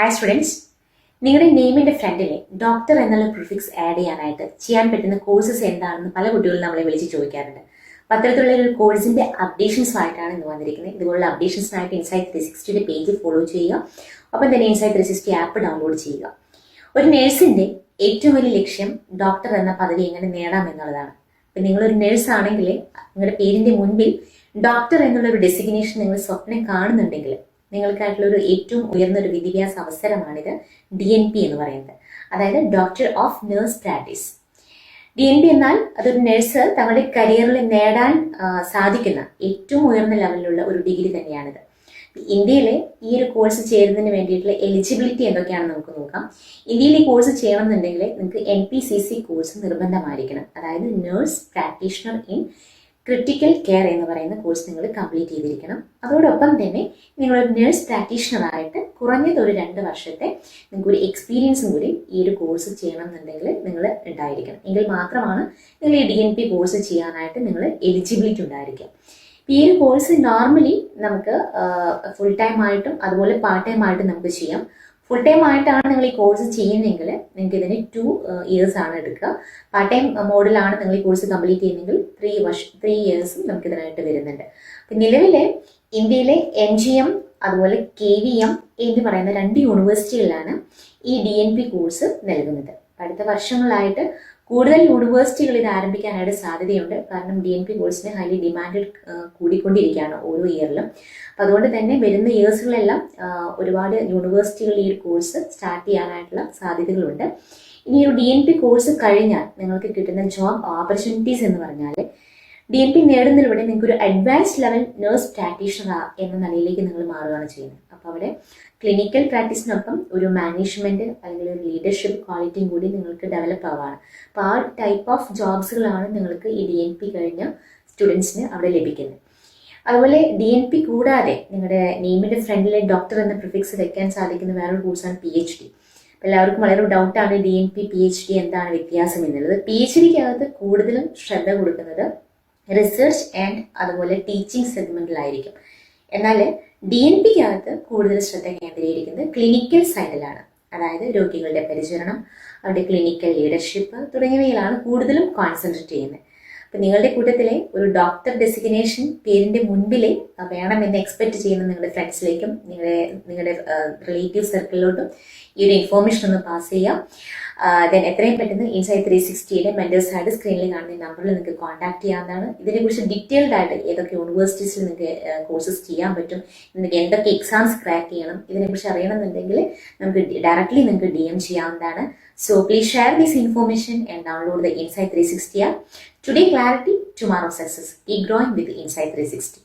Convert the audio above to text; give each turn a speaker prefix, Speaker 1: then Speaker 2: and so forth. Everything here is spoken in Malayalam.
Speaker 1: ഹായ് സ്റ്റുഡൻസ്, നിങ്ങളുടെ നെയിമിന്റെ ഫ്രണ്ടിലെ ഡോക്ടർ എന്നുള്ള പ്രിഫിക്സ് ആഡ് ചെയ്യാൻ പറ്റുന്ന കോഴ്സസ് എന്താണെന്ന് പല കുട്ടികളും നമ്മളെ വിളിച്ച് ചോദിക്കാറുണ്ട്. അപ്പോൾ അത്തരത്തിലുള്ള ഒരു കോഴ്സിന്റെ അപ്ഡേഷൻസുമായിട്ടാണ് ഇന്ന് വന്നിരിക്കുന്നത്. ഇതുപോലുള്ള അപ്ഡേഷൻസിനായിട്ട് ഇൻസൈറ്റ് 360 പേജ് ഫോളോ ചെയ്യുക. ഒപ്പം തന്നെ ഇൻസൈറ്റ് 360 ആപ്പ് ഡൗൺലോഡ് ചെയ്യുക. ഒരു നേഴ്സിന്റെ ഏറ്റവും വലിയ ലക്ഷ്യം ഡോക്ടർ എന്ന പദവി എങ്ങനെ നേടാം എന്നുള്ളതാണ്. അപ്പം നിങ്ങളൊരു നേഴ്സ് ആണെങ്കിൽ നിങ്ങളുടെ പേരിന്റെ മുൻപിൽ ഡോക്ടർ എന്നുള്ള ഒരു ഡെസിഗ്നേഷൻ നിങ്ങൾ സ്വപ്നം കാണുന്നുണ്ടെങ്കിൽ നിങ്ങൾക്കായിട്ടുള്ള ഒരു ഏറ്റവും ഉയർന്ന ഒരു വിദ്യാഭ്യാസ അവസരമാണിത് DNP എന്ന് പറയുന്നത്. അതായത് doctor of nurse practice. DNP എന്നാൽ അതൊരു നേഴ്സ് തങ്ങളുടെ കരിയറിൽ നേടാൻ സാധിക്കുന്ന ഏറ്റവും ഉയർന്ന ലെവലിലുള്ള ഒരു ഡിഗ്രി തന്നെയാണിത്. ഇന്ത്യയിലെ ഈ ഒരു കോഴ്സ് ചേരുന്നതിന് വേണ്ടിയിട്ടുള്ള എലിജിബിലിറ്റി എന്തൊക്കെയാണെന്ന് നമുക്ക് നോക്കാം. ഇന്ത്യയിൽ ഈ കോഴ്സ് ചെയ്യണമെന്നുണ്ടെങ്കിൽ നിങ്ങൾക്ക് NPCC കോഴ്സ് നിർബന്ധമായിരിക്കണം. അതായത് nurse practitioner in critical care എന്ന് പറയുന്ന കോഴ്സ് നിങ്ങൾ കംപ്ലീറ്റ് ചെയ്തിരിക്കണം. അതോടൊപ്പം തന്നെ നിങ്ങളൊരു നേഴ്സ് പ്രാക്ടീഷണറായിട്ട് കുറഞ്ഞത് ഒരു 2 വർഷത്തെ നിങ്ങൾക്ക് ഒരു എക്സ്പീരിയൻസും കൂടി ഈ ഒരു കോഴ്സ് ചെയ്യണം എന്നുണ്ടെങ്കിൽ നിങ്ങൾ ഉണ്ടായിരിക്കണം. എങ്കിൽ മാത്രമാണ് നിങ്ങൾ ഈ DNP കോഴ്സ് ചെയ്യാനായിട്ട് നിങ്ങൾ എലിജിബിലിറ്റി ഉണ്ടായിരിക്കുക. ഈ ഒരു കോഴ്സ് നോർമലി നമുക്ക് ഫുൾ ടൈം ആയിട്ടും അതുപോലെ പാർട്ട് ടൈം ആയിട്ടും നമുക്ക് ചെയ്യാം. ഫുൾ ടൈം ആയിട്ടാണ് നിങ്ങൾ ഈ കോഴ്സ് ചെയ്യുന്നതെങ്കിൽ നിങ്ങൾക്ക് ഇതിന് 2 ഇയേഴ്സ് ആണ് എടുക്കുക. പാർട്ട് ടൈം മോഡിലാണ് നിങ്ങൾ ഈ കോഴ്സ് കംപ്ലീറ്റ് ചെയ്യുന്നതെങ്കിൽ 3 ഇയേഴ്സും നമുക്ക് ഇതിനായിട്ട് വരുന്നുണ്ട്. അപ്പം നിലവിലെ ഇന്ത്യയിലെ MGM അതുപോലെ KVM എന്ന് പറയുന്ന 2 യൂണിവേഴ്സിറ്റികളിലാണ് ഈ DNP കോഴ്സ് നൽകുന്നത്. അടുത്ത വർഷങ്ങളായിട്ട് കൂടുതൽ യൂണിവേഴ്സിറ്റികൾ ഇത് ആരംഭിക്കാനായിട്ട് സാധ്യതയുണ്ട്. കാരണം DNP കോഴ്സിന് ഹൈലി ഡിമാൻഡ് കൂടിക്കൊണ്ടിരിക്കുകയാണ് ഓരോ ഇയറിലും. അപ്പം അതുകൊണ്ട് തന്നെ വരുന്ന ഇയേഴ്സുകളെല്ലാം ഒരുപാട് യൂണിവേഴ്സിറ്റികൾ ഈ ഒരു കോഴ്സ് സ്റ്റാർട്ട് ചെയ്യാനായിട്ടുള്ള സാധ്യതകളുണ്ട്. ഇനി ഒരു DNP കോഴ്സ് കഴിഞ്ഞാൽ നിങ്ങൾക്ക് കിട്ടുന്ന ജോബ് ഓപ്പർച്യൂണിറ്റീസ് എന്ന് പറഞ്ഞാൽ DNP നേടുന്നതിലൂടെ നിങ്ങൾക്ക് ഒരു അഡ്വാൻസ്ഡ് ലെവൽ നേഴ്സ് പ്രാക്ടീഷണർ എന്ന നിലയിലേക്ക് നിങ്ങൾ മാറുകയാണ് ചെയ്യുന്നത്. അപ്പോൾ അവിടെ ക്ലിനിക്കൽ പ്രാക്ടീസിനൊപ്പം ഒരു മാനേജ്മെന്റ് അല്ലെങ്കിൽ ഒരു ലീഡർഷിപ്പ് ക്വാളിറ്റിയും കൂടി നിങ്ങൾക്ക് ഡെവലപ്പ് ആവുകയാണ്. അപ്പോൾ ആ ടൈപ്പ് ഓഫ് ജോബ്സുകളാണ് നിങ്ങൾക്ക് ഈ DNP കഴിഞ്ഞ സ്റ്റുഡൻസിന് അവിടെ ലഭിക്കുന്നത്. അതുപോലെ DNP കൂടാതെ നിങ്ങളുടെ നെയിമിന്റെ ഫ്രണ്ടിലെ ഡോക്ടർ എന്ന പ്രിഫിക്സ് വെക്കാൻ സാധിക്കുന്ന വേറൊരു കോഴ്സാണ് PhD. എല്ലാവർക്കും വളരെ ഡൗട്ടാണ് DNP PhD എന്താണ് വ്യത്യാസം എന്നുള്ളത്. PhDക്കകത്ത് കൂടുതലും ശ്രദ്ധ കൊടുക്കുന്നത് റിസർച്ച് ആൻഡ് അതുപോലെ ടീച്ചിങ് സെഗ്മെന്റിലായിരിക്കും. എന്നാൽ DNPക്കകത്ത് കൂടുതൽ ശ്രദ്ധ കേന്ദ്രീകരിക്കുന്നത് ക്ലിനിക്കൽ സൈഡിലാണ്. അതായത് രോഗികളുടെ പരിചരണം, അവരുടെ ക്ലിനിക്കൽ ലീഡർഷിപ്പ് തുടങ്ങിയവയിലാണ് കൂടുതലും കോൺസെൻട്രേറ്റ് ചെയ്യുന്നത്. അപ്പം നിങ്ങളുടെ കൂട്ടത്തിലെ ഒരു ഡോക്ടർ ഡെസിഗ്നേഷൻ പേരിന്റെ മുൻപിലെ വേണമെന്ന് എക്സ്പെക്ട് ചെയ്യുന്ന നിങ്ങളുടെ ഫ്രണ്ട്സിലേക്കും നിങ്ങളുടെ റിലേറ്റീവ് സർക്കിളിലോട്ടും ഈ ഒരു ഇൻഫോർമേഷൻ ഒന്ന് പാസ് ചെയ്യാം. ദെൻ എത്രയും പെട്ടെന്ന് ഇൻസൈറ്റ് 360യുടെ മെന്റേഴ്സായിട്ട് സ്ക്രീനിൽ കാണുന്ന നമ്പറിൽ നിങ്ങൾക്ക് കോൺടാക്ട് ചെയ്യാവുന്നതാണ്. ഇതിനെക്കുറിച്ച് ഡീറ്റെയിൽഡ് ആയിട്ട് ഏതൊക്കെ യൂണിവേഴ്സിറ്റീസിൽ നിങ്ങൾക്ക് കോഴ്സസ് ചെയ്യാൻ പറ്റും, നിങ്ങൾക്ക് എന്തൊക്കെ എക്സാംസ് ക്രാക്ക് ചെയ്യണം, ഇതിനെക്കുറിച്ച് അറിയണമെന്നുണ്ടെങ്കിൽ നമുക്ക് ഡയറക്ട്ലി നിങ്ങൾക്ക് DM ചെയ്യാവുന്നതാണ്. So please share this information and download the Insight 360 app. Today clarity, tomorrow success. Keep growing with Insight 360.